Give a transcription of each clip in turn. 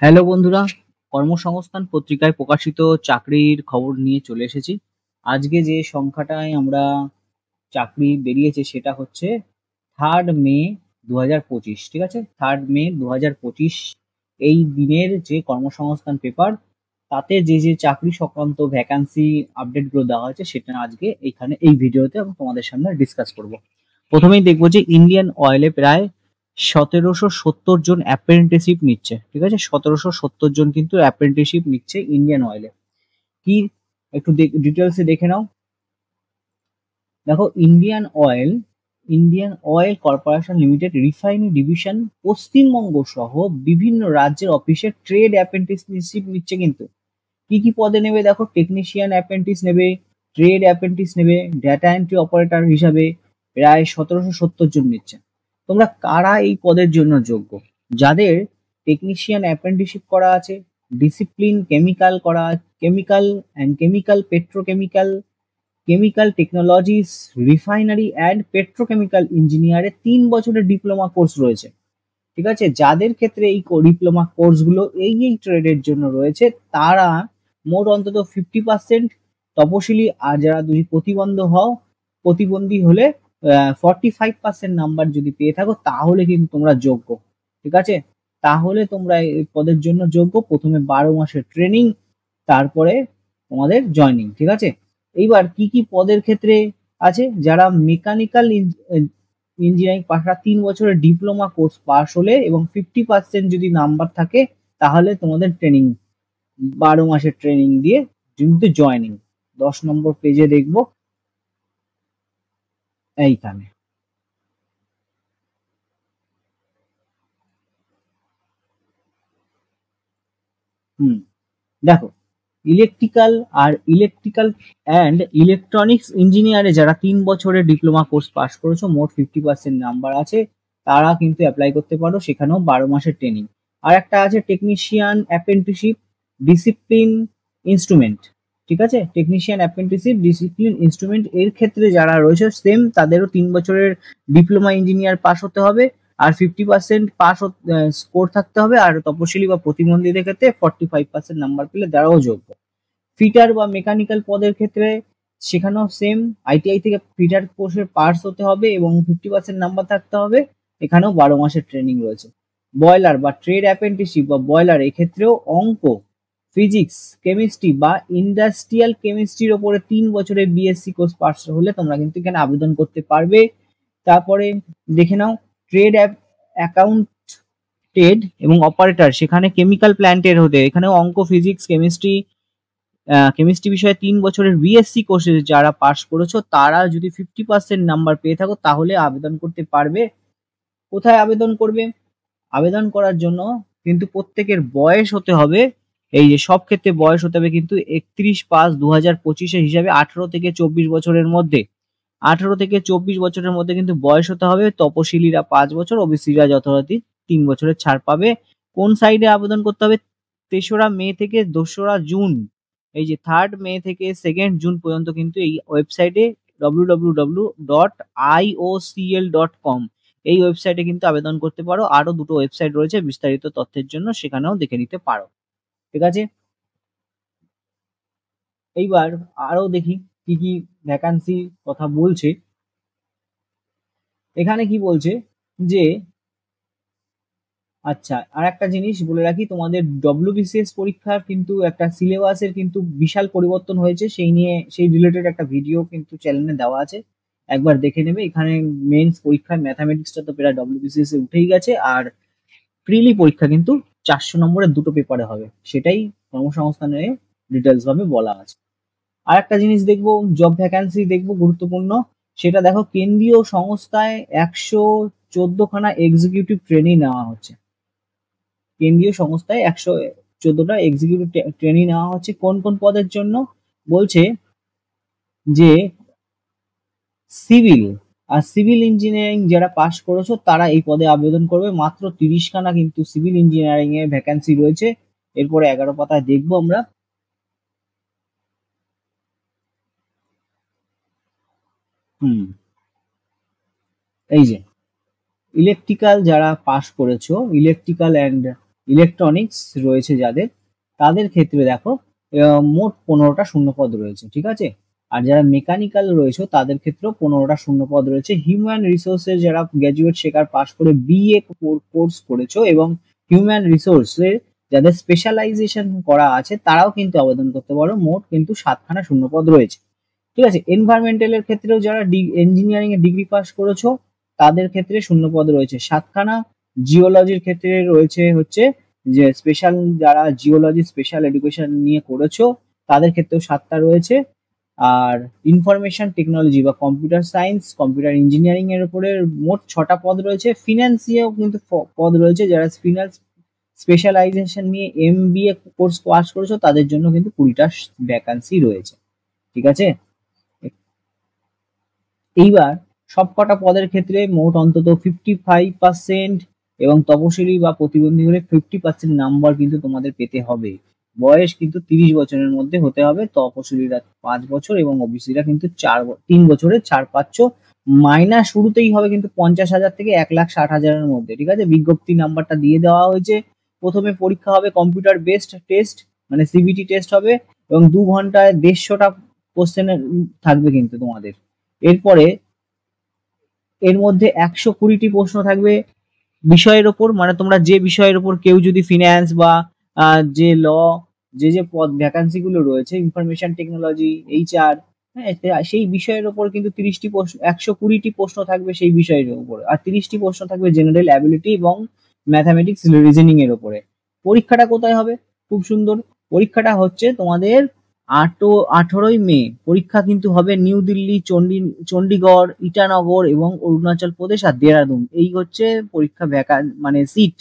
Hello বন্ধুরা, কর্মসংস্থান পত্রিকায় প্রকাশিত চাকরির খবর নিয়ে চলে এসেছি। আজকে যে সংখ্যাটায় আমরা চাকরি বেরিয়েছে সেটা হচ্ছে 3rd মে 2025, ঠিক আছে? 3rd মে 2025 এই দিনের যে কর্মসংস্থান পেপার, তাতে যে চাকরি সংক্রান্ত ভ্যাকান্সি আপডেটগুলো দেওয়া হয়েছে সেটা আজকে এইখানে এই ভিডিওতে আমি তোমাদের সামনে ডিসকাস করব। প্রথমেই দেখবো যে ইন্ডিয়ান অয়েলে প্রায় 1770 জন অ্যাপ্রেন্টিসশিপ নিচ্ছে, ঠিক আছে? 1770 জন কিন্তু অ্যাপ্রেন্টিসশিপ নিচ্ছে ইন্ডিয়ান অয়েলে। কি একটু ডিটেলসে দেখে নাও। দেখো, Indian oil corporation limited refinery division Paschimbanga সহ বিভিন্ন রাজ্যের অফিসে ট্রেড অ্যাপ্রেন্টিসশিপ নিচ্ছে। কিন্তু কি কি পদে নেবে দেখো, টেকনিশিয়ান অ্যাপ্রেন্টিস নেবে, ট্রেড অ্যাপ্রেন্টিস নেবে, ডেটা এন্ট্রি অপারেটর হিসাবে প্রায় 1770 জন নিচ্ছে। তোমরা কারা এই পদের জন্য যোগ্য? যাদের টেকনিশিয়ান অ্যাপ্রেন্টিসশিপ করা আছে, discipline chemical and petrochemical, chemical technologies, refinery and petrochemical ইঞ্জিনিয়ারে 3 বছরের ডিপ্লোমা কোর্স রয়েছে, ঠিক আছে? যাদের ক্ষেত্রে এই ডিপ্লোমা কোর্সগুলো এই ট্রেডের জন্য রয়েছে, তারা মোট অন্তত 50% তপশিলি, আর যারা যদি প্রতিবন্ধী হলে 45% নাম্বার যদি পেয়ে থাকো তাহলে কিন্তু তোমরা যোগ্য, ঠিক আছে? তাহলে তোমরা এই পদের জন্য যোগ্য। প্রথমে 12 মাসের ট্রেনিং, তারপরে তোমাদের জয়নিং, ঠিক আছে? এইবার কি কি পদের ক্ষেত্রে আছে? যারা মেকানিক্যাল ইঞ্জিনিয়ারিং পাশা 3 বছরের ডিপ্লোমা কোর্স পাস হলে এবং 50% যদি নাম্বার থাকে তাহলে তোমাদের ট্রেনিং, 12 মাসের ট্রেনিং দিয়ে কিন্তু জয়নিং। 10 নম্বর পেজে দেখবো এইখানে। দেখো, ইলেকট্রিক্যাল অ্যান্ড ইলেকট্রনিক্স ইঞ্জিনিয়ারে যারা 3 বছরের ডিপ্লোমা কোর্স পাস করেছো, মোট 50% নাম্বার আছে, তারা কিন্তু অ্যাপ্লাই করতে পারো। সেখানেও 12 মাসের ট্রেনিং। আর একটা আছে টেকনিশিয়ান অ্যাপ্রেন্টিসশিপ ডিসিপ্লিন ইনস্ট্রুমেন্ট, ঠিক আছে? টেকনিশিয়ান অ্যাপ্রেন্টিসশিপ ডিসিপ্লিন ইনস্ট্রুমেন্ট এর ক্ষেত্রে যারা রয়েছে সেম, তাদেরও 3 বছরের ডিপ্লোমা ইঞ্জিনিয়ার পাস হতে হবে, আর 50% স্কোর থাকতে হবে। আর তপশিলি বা প্রতিবন্ধীদের ক্ষেত্রে 45% নাম্বার পেলে তারাও যোগ্য। ফিটার বা মেকানিক্যাল পদের ক্ষেত্রে সেখানেও সেম, আইটিআই থেকে ফিটার কোর্সের পাস হতে হবে এবং 50% নাম্বার থাকতে হবে। এখানেও 12 মাসের ট্রেনিং রয়েছে। বয়লার বা ট্রেড অ্যাপ্রেন্টিসশিপ বা বয়লার, এক্ষেত্রেও অঙ্ক, ফিজিক্স, কেমিস্ট্রি বা ইন্ডাস্ট্রিয়াল কেমিস্ট্রির ওপরে 3 বছরের বিএসসি কোর্স পাস হলে তোমরা কিন্তু এখানে আবেদন করতে পারবে। তারপরে দেখে নাও, ট্রেড অ্যাকাউন্ট ট্রেড এবং অপারেটর, সেখানে কেমিক্যাল প্ল্যান্টের হতে এখানেও অঙ্ক, ফিজিক্স, কেমিস্ট্রি বিষয়ে 3 বছরের বিএসসি কোর্সে যারা পাস করেছো তারা যদি 50% নাম্বার পেয়ে থাকো তাহলে আবেদন করতে পারবে। কোথায় আবেদন করবে? আবেদন করার জন্য কিন্তু প্রত্যেকের বয়স হতে হবে, এই যে সব ক্ষেত্রে বয়স হতে হবে কিন্তু 31/5/2025 হিসাবে 18 থেকে 24 বছরের মধ্যে। 18 থেকে 24 বছরের মধ্যে কিন্তু বয়স হতে হবে। তপশিলীরা 5 বছর, ওবিসিরা যথারীতি 3 বছরের ছাড় পাবে। কোন সাইডে আবেদন করতে হবে? 3রা মে থেকে 2রা জুন, এই যে 3rd মে থেকে 2nd জুন পর্যন্ত কিন্তু এই ওয়েবসাইটে www.iocl.com, এই ওয়েবসাইটে কিন্তু আবেদন করতে পারো। আরো দুটো ওয়েবসাইট রয়েছে বিস্তারিত তথ্যের জন্য, সেখানেও দেখে নিতে পারো, ঠিক আছে? এইবার আরো দেখি কি কি ভ্যাকান্সি কথা বলছে। এখানে কি বলছে যে, আচ্ছা, আর একটা জিনিস বলে রাখি, তোমাদের ডব্লিউবিসিএস পরীক্ষার কিন্তু একটা সিলেবাসের কিন্তু বিশাল পরিবর্তন হয়েছে, সেই রিলেটেড একটা ভিডিও কিন্তু চ্যানেলে দেওয়া আছে, একবার দেখে নেবে। এখানে মেন্স পরীক্ষায় ম্যাথামেটিক্সটা তো প্রায় ডব্লিউবিসিএস এ উঠেই গেছে, আর প্রিলি পরীক্ষা কিন্তু 400 নম্বরের দুটো পেপারে হবে, সেটাই কর্মসংস্থানে ডিটেলস ভাবে বলা আছে। আর একটা জিনিস দেখবো, জব ভ্যাকান্সি দেখবো গুরুত্বপূর্ণ, সেটা দেখো, কেন্দ্রীয় সংস্থায় 114খানা এক্সিকিউটিভ ট্রেনিং নেওয়া হচ্ছে। কেন্দ্রীয় সংস্থায় 114টা এক্সিকিউটিভ ট্রেনিং নেওয়া হচ্ছে। কোন কোন পদের জন্য? বলছে যে সিভিল ইঞ্জিনিয়ারিং যারা পাস করেছো তারা এই পদে আবেদন করবে। মাত্র 30খানা কিন্তু সিভিল ইঞ্জিনিয়ারিং এর ভ্যাকান্সি রয়েছে। এরপরে 11 পাতায় দেখবো আমরা। এই যে ইলেকট্রিক্যাল যারা পাস করেছো, ইলেকট্রিক্যাল অ্যান্ড ইলেকট্রনিক্স রয়েছে যাদের, তাদের ক্ষেত্রে দেখো মোট 15টা শূন্যপদ রয়েছে, ঠিক আছে। আর যারা মেকানিক্যাল রয়েছে তাদের ক্ষেত্রেও 15টা শূন্যপদ রয়েছে। হিউম্যান রিসোর্সের যারা গ্র্যাজুয়েট শেখার পাশ করে বিএ কোর্স করেছো এবং হিউম্যান রিসোর্সের যাদের স্পেশালাইজেশন করা আছে তারাও কিন্তু আবেদন করতে পারো। মোট কিন্তু 7খানা শূন্যপদ রয়েছে, ঠিক আছে। এনভায়রনমেন্টালের ক্ষেত্রেও যারা ইঞ্জিনিয়ারিং এ ডিগ্রি পাস করেছো তাদের ক্ষেত্রে শূন্যপদ রয়েছে 7খানা। জিওলজির ক্ষেত্রে রয়েছে হচ্ছে যে স্পেশাল, যারা জিওলজি স্পেশাল এডুকেশন নিয়ে করেছো তাদের ক্ষেত্রেও 7টা রয়েছে। আর ইনফরমেশন টেকনোলজি বা কম্পিউটার সায়েন্স, কম্পিউটার ইঞ্জিনিয়ারিং এর উপরে মোট 6টা পদ রয়েছে। ফিনান্সিয়াও কিন্তু পদ রয়েছে, যারা ফিনান্স স্পেশালাইজেশন নিয়ে এমবিএ কোর্স পাস করেছো তাদের জন্য কিন্তু 20টা ভ্যাকান্সি রয়েছে, ঠিক আছে। এইবার সবকটা পদের ক্ষেত্রে মোট অন্তত 55% এবং তপশিলি বা প্রতিবন্ধী হলে 50% নাম্বার কিন্তু তোমাদের পেতে হবে। বয়স কিন্তু 30 বছরের মধ্যে হতে হবে। তপশিলিরা 5 বছর এবং ওবিসিরা কিন্তু 3 বছরের ছাড় পাচ্ছ। মাইনাস শুরুতেই হবে কিন্তু 50,000 থেকে 1,60,000-এর মধ্যে, ঠিক আছে। বিজ্ঞপ্তি নাম্বারটা দিয়ে দেওয়া হয়েছে। প্রথমে পরীক্ষা হবে কম্পিউটার বেসড টেস্ট, মানে সিবিটি টেস্ট হবে এবং 2 ঘন্টায় 150টা কোশ্চেনের থাকবে কিন্তু তোমাদের। এরপরে এর মধ্যে 120টি প্রশ্ন থাকবে বিষয়ের ওপর, মানে তোমরা যে বিষয়ের ওপর, কেউ যদি ফিন্যান্স বা যে ল, যে পদ ভ্যাকান্সি গুলো রয়েছে, ইনফরমেশন টেকনোলজি, এইচআর, হ্যাঁ, সেই বিষয়ের ওপর কিন্তু 30টি প্রশ্ন, 120টি প্রশ্ন থাকবে সেই বিষয়ের উপর, আর 30টি প্রশ্ন থাকবে জেনারেল অ্যাবিলিটি এবং ম্যাথামেটিক্স রিজনিং এর উপরে। পরীক্ষাটা কোথায় হবে? খুব সুন্দর, পরীক্ষাটা হচ্ছে তোমাদের 18ই মে। পরীক্ষা কিন্তু হবে নিউ দিল্লি, চণ্ডীগড়, ইটানগর এবং অরুণাচল প্রদেশ আর দেরাদুন। এই হচ্ছে পরীক্ষা মানে সিট,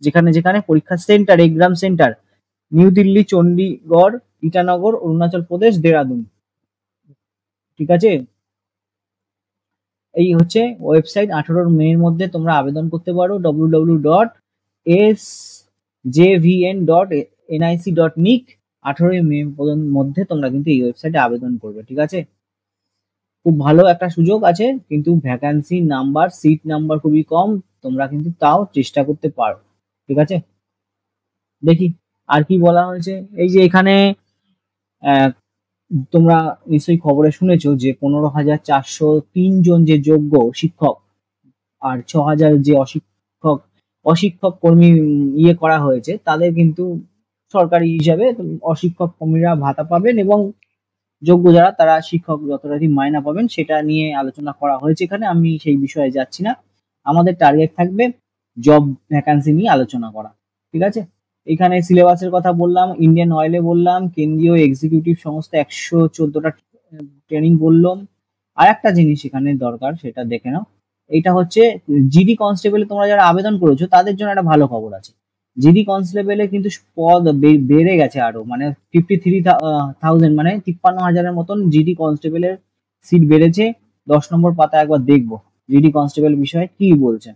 যেখানে যেখানে পরীক্ষা centre, exam centre New Delhi, Chandigarh, Itanagar, Arunachal Pradesh, Dehradun, ঠিক আছে। এই হচ্ছে ওয়েবসাইট। 18 মের মধ্যে তোমরা আবেদন করতে পারো www.sjvn.nic.nic। 18 মে মধ্যে তোমরা কিন্তু এই ওয়েবসাইটে আবেদন করবে, ঠিক আছে। খুব ভালো একটা সুযোগ আছে, কিন্তু ভ্যাকান্সি নাম্বার, সিট নাম্বার খুবই কম। তোমরা কিন্তু তাও চেষ্টা করতে পারো, ঠিক আছে। দেখি আর কি বলা হয়েছে। এই যে এখানে তোমরা নিশ্চয়ই খবরে শুনেছো যে 15,403 জন যে যোগ্য শিক্ষক আর 6,000 যে অশিক্ষক কর্মী ইয়ে করা হয়েছে, তাদের কিন্তু সরকারি হিসাবে অশিক্ষক কর্মীরা ভাতা পাবেন এবং যোগ্য যারা তারা শিক্ষক যথারীতি মাইনা পাবেন, সেটা নিয়ে আলোচনা করা হয়েছে এখানে। আমি সেই বিষয়ে যাচ্ছি না। আমাদের টার্গেট থাকবে জব ভ্যাকান্সি নিয়ে আলোচনা করা, ঠিক আছে। এখানে সিলেবাসের কথা বললাম, ইন্ডিয়ান অয়েলে বললাম, কেন্দ্রীয় এক্সিকিউটিভ সংস্থা 114টা ট্রেনিং বললাম। আর একটা জিনিস এখানে দরকার, সেটা দেখে নাও। এটা হচ্ছে জিডি কনস্টেবলে তোমরা যারা আবেদন করেছো তাদের জন্য একটা ভালো খবর আছে। জিডি কনস্টেবলে কিন্তু পদ বেড়ে গেছে আরো, মানে 53,000, মানে 53,000-এর মতন জিডি কনস্টেবলের সিট বেড়েছে। 10 নম্বর পাতা একবার দেখবো জিডি কনস্টেবল বিষয়ে কি বলছে।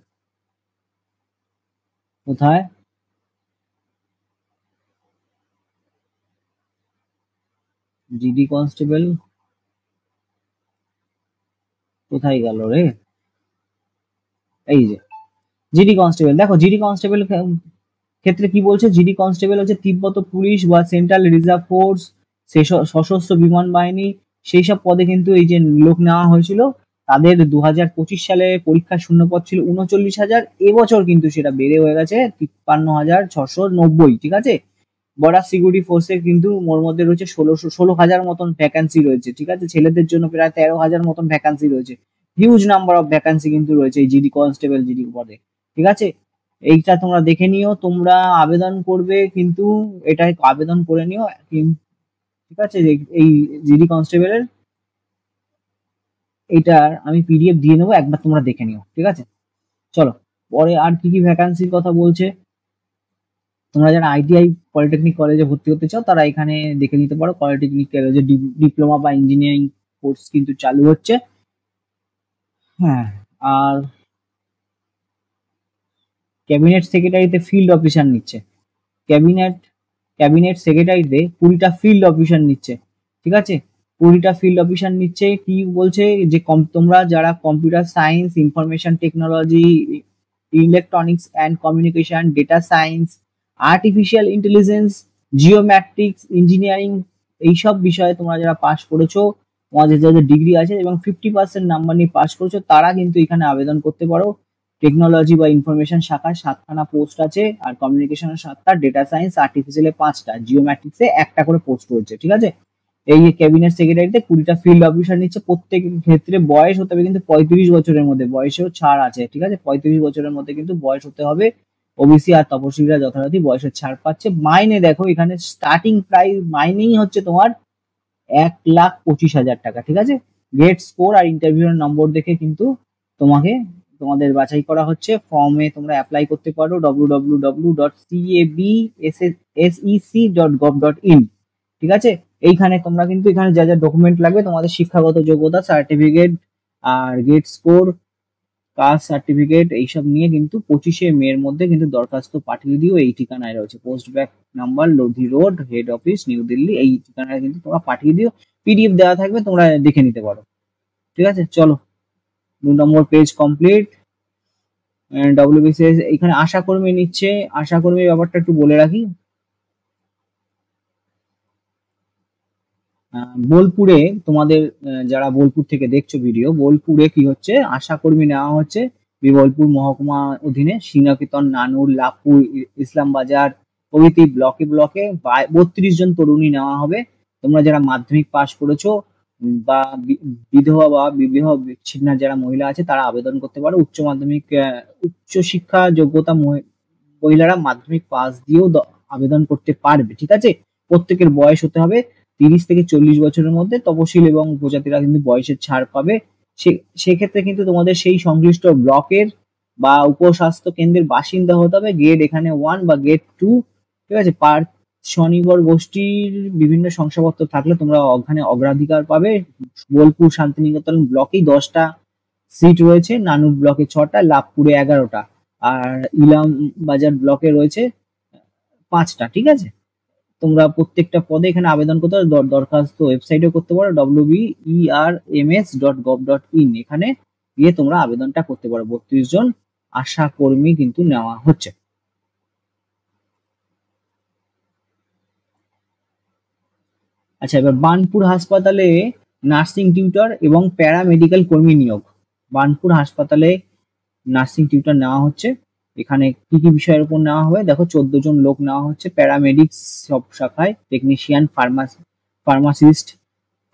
কোথায়? জিডি কনস্টেবল কোথায় গেল রে? এই যে জিডি কনস্টেবল, দেখো জিডি কনস্টেবল ক্ষেত্রে কি বলছে। জিডি কনস্টেবল হচ্ছে তিব্বত পুলিশ বা সেন্ট্রাল রিজার্ভ ফোর্স, সশস্ত্র বিমান বাহিনী, সেই সব পদে কিন্তু এই যে লোক নেওয়া হয়েছিল। তাদের 2025 সালে পরীক্ষার শূন্যপদ ছিল 39,000। এবছর কিন্তু সেটা বেড়ে হয়ে গেছে 53,690, ঠিক আছে। বর্ডার সিকিউরিটি ফোর্সের কিন্তু ওর মধ্যে রয়েছে 16,000 মতন ভ্যাকান্সি রয়েছে, ঠিক আছে। ছেলেদের জন্য প্রায় 13,000 মতন ভ্যাকান্সি রয়েছে। হিউজ নাম্বার অফ ভ্যাকান্সি কিন্তু রয়েছে এই জিডি কনস্টেবল জিডি পদে, ঠিক আছে। এইটা তোমরা দেখে নিও, তোমরা আবেদন করবে কিন্তু এটাই আবেদন করে নিও, ঠিক আছে। এই জিডি কনস্টেবলের এইটার আমি পিডিএফ দিয়ে নেবো, একবার তোমরা দেখে নিও, ঠিক আছে। চলো পরে আর কি কি ভ্যাকান্সির কথা বলছে। তোমরা যারা আইটিআই পলিটেকনিক কলেজে ভর্তি হতে চাও তারা এখানে দেখে নিতে পারো। পলিটেকনিক কলেজে ডিপ্লোমা বা ইঞ্জিনিয়ারিং কোর্স কিন্তু চালু হচ্ছে, হ্যাঁ। আর ক্যাবিনেট সেক্রেটারিতে ফিল্ড অফিসার নিচ্ছে। ক্যাবিনেট ক্যাবিনেট সেক্রেটারিতে 20টা ফিল্ড অফিসার নিচ্ছে, ঠিক আছে। 20টা ফিল্ড অফিসার নিচ্ছে। কি বলছে যে তোমরা যারা computer science, information technology, electronics and communication, data science artificial intelligence, geomatics, engineering, এইসব বিষয়ে তোমরা যারা পাস করেছো, তোমাদের যাদের ডিগ্রি আছে এবং 50% নাম্বার নিয়ে পাস করেছো, তারা কিন্তু এখানে আবেদন করতে পারো। টেকনোলজি বা ইনফরমেশন শাখায় 7খানা পোস্ট আছে, আর কমিউনিকেশনের 7টা, ডেটা সায়েন্স, আর্টিফিশিয়ালে 5টা, জিওম্যাট্রিক্সে 1টা করে পোস্ট রয়েছে। ঠিক আছে, এই ক্যাবিনেট সেক্রেটারিতে 20টা ফিল্ড অফিসার নিচ্ছে। প্রত্যেক ক্ষেত্রে বয়স হতে হবে কিন্তু 35 বছরের মধ্যে, বয়সেও ছাড় আছে। ঠিক আছে, 35 বছরের মধ্যে কিন্তু বয়স হতে হবে। ওবিসি আর তপশিলীরা যথারীতি বয়সের ছাড় পাচ্ছে। মাইনে দেখো, এখানে স্টার্টিং প্রাইস মাইনেই হচ্ছে তোমার 1,25,000 টাকা। ঠিক আছে, গেট স্কোর আর ইন্টারভিউর নম্বর দেখে কিন্তু তোমাকে তোমাদের বাছাই করা হচ্ছে। ফর্মে তোমরা অ্যাপ্লাই করতে পারো www.cabsec.gov.in। ঠিক আছে, এইখানে তোমরা কিন্তু এখানে যা যা ডকুমেন্ট লাগবে, তোমাদের শিক্ষাগত যোগ্যতা সার্টিফিকেট আর গেট স্কোর, কাস্ট সার্টিফিকেট, এইসব নিয়ে কিন্তু 25শে মের মধ্যে কিন্তু দরখাস্ত পাঠিয়ে দিও। এই ঠিকানায় রয়েছে, post bag number, Lodhi road, head office, new Delhi. এই ঠিকানায় কিন্তু তোমরা পাঠিয়ে দিও। পিডিএফ দেওয়া থাকবে, তোমরা দেখে নিতে পারো। ঠিক আছে, চলো 2 নম্বর পেজ কমপ্লিট। ডব্লিউবিসিএস এখানে আশাকর্মী নিচ্ছে। আশাকর্মীর ব্যাপারটা একটু বলে রাখি। বোলপুরে তোমাদের, যারা বোলপুর থেকে দেখছো ভিডিও, বোলপুরে কি হচ্ছে, আশাকর্মী নেওয়া হচ্ছে। বোলপুর মহকুমা অধীনে শ্রীনিকেতন, নানুর, লাভপুর, ইসলামবাজার প্রভৃতি ব্লকে ব্লকে 32 জন তরুণী নেওয়া হবে। তোমরা যারা মাধ্যমিক পাশ করেছো বা বিধবা বা বিবাহ বিচ্ছিন্ন যারা মহিলা আছে, তারা আবেদন করতে পারো। উচ্চ মাধ্যমিক, উচ্চ শিক্ষা যোগ্যতা মহিলারা মাধ্যমিক পাস দিয়েও আবেদন করতে পারবে। ঠিক আছে, প্রত্যেকের বয়স হতে হবে 30 থেকে 40 বছরের মধ্যে। তপশিল এবং উপজাতিরা কিন্তু বয়সের ছাড় পাবে। সেক্ষেত্রে কিন্তু তোমাদের সেই সংশ্লিষ্ট ব্লকের বা উপস্বাস্থ্য কেন্দ্রের বাসিন্দা হতে হবে। গ্রেড এখানে 1 বা গ্রেড 2। ঠিক আছে, স্বনির্ভর গোষ্ঠীর বিভিন্ন শংসাপত্র থাকলে তোমরা ওখানে অগ্রাধিকার পাবে। বোলপুর শান্তিনিকেতন ব্লকেই 10টা সিট রয়েছে, নানুর ব্লকে 6টা, লাভপুরে 11টা, আর ইলাম বাজার ব্লকে রয়েছে 5টা। ঠিক আছে, তোমরা প্রত্যেকটা পদে এখানে আবেদন করতে পারো। দরখাস্ত ওয়েবসাইটে করতে পারো wberms.gov.in। এখানে গিয়ে তোমরা আবেদনটা করতে পারো। 32 জন আশা কর্মী কিন্তু নেওয়া হচ্ছে। আচ্ছা, এবার বার্নপুর হাসপাতালে নার্সিং টিউটর এবং প্যারামেডিক্যাল কর্মী নিয়োগ। বার্নপুর হাসপাতালে নার্সিং টিউটর নেওয়া হচ্ছে। এখানে কি কি বিষয়ের উপর নেওয়া হবে দেখো, 14 জন লোক নেওয়া হচ্ছে। প্যারামেডিক্স সব শাখায়, technician, pharmacist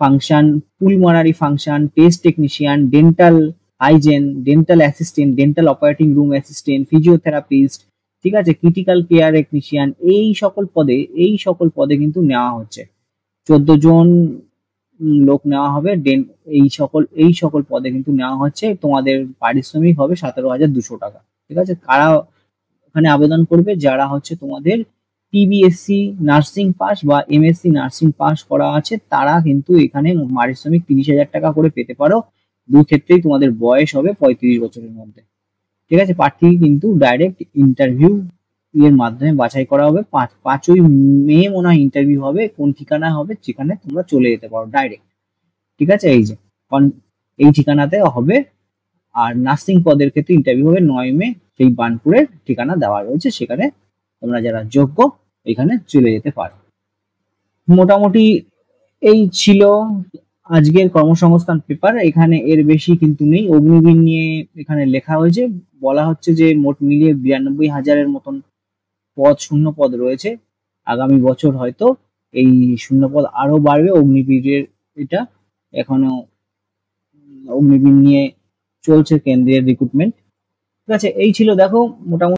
function, pulmonary function, test technician, dental hygiene, dental assistant, dental operating room assistant, physiotherapist. ঠিক আছে, ক্রিটিক্যাল কেয়ার টেকনিশিয়ান, এই সকল পদে কিন্তু নেওয়া হচ্ছে। 14 জন লোক নেওয়া হবে। এই সকল পদে কিন্তু নেওয়া হচ্ছে। তোমাদের পারিশ্রমিক হবে 17,200 টাকা। ঠিক আছে, কারা ওখানে আবেদন করবে, যারা হচ্ছে তোমাদের টিবিএসসি নার্সিং পাস বা এমএসসি নার্সিং পাস করা আছে, তারা কিন্তু এখানে পারিশ্রমিক 30,000 টাকা করে পেতে পারো। দু ক্ষেত্রেই তোমাদের বয়স হবে 35 বছরের মধ্যে। ঠিক আছে, প্রার্থী কিন্তু ডাইরেক্ট ইন্টারভিউ এর মাধ্যমে বাছাই করা হবে। 5ই মে মনে হয় ইন্টারভিউ হবে। কোন ঠিকানা হবে, যেখানে তোমরা চলে যেতে পারো ডাইরেক্ট। ঠিক আছে, এই যে এই ঠিকানাতে হবে। আর নার্সিং পদের ক্ষেত্রে ইন্টারভিউ হবে 9 মে। সেই বার্নপুরের ঠিকানা দেওয়া রয়েছে, সেখানে তোমরা যারা যোগ্য এখানে চলে যেতে পারো। মোটামুটি এই ছিল আজকের কর্মসংস্থান পেপার। এখানে এর বেশি কিন্তু নেই। অগ্নিবীর নিয়ে এখানে লেখা হয়েছে, বলা হচ্ছে যে মোট মিলিয়ে 92,000-এর মতন শূন্য পদ রয়েছে। আগামী বছর হয়তো এই শূন্য পদ আরো বাড়বে। অগ্নিবীরের এটা এখনো অগ্নিবীর নিয়ে চলছে কেন্দ্রের রিক্রুটমেন্ট। ঠিক আছে, এই ছিল দেখো মোটামুটি।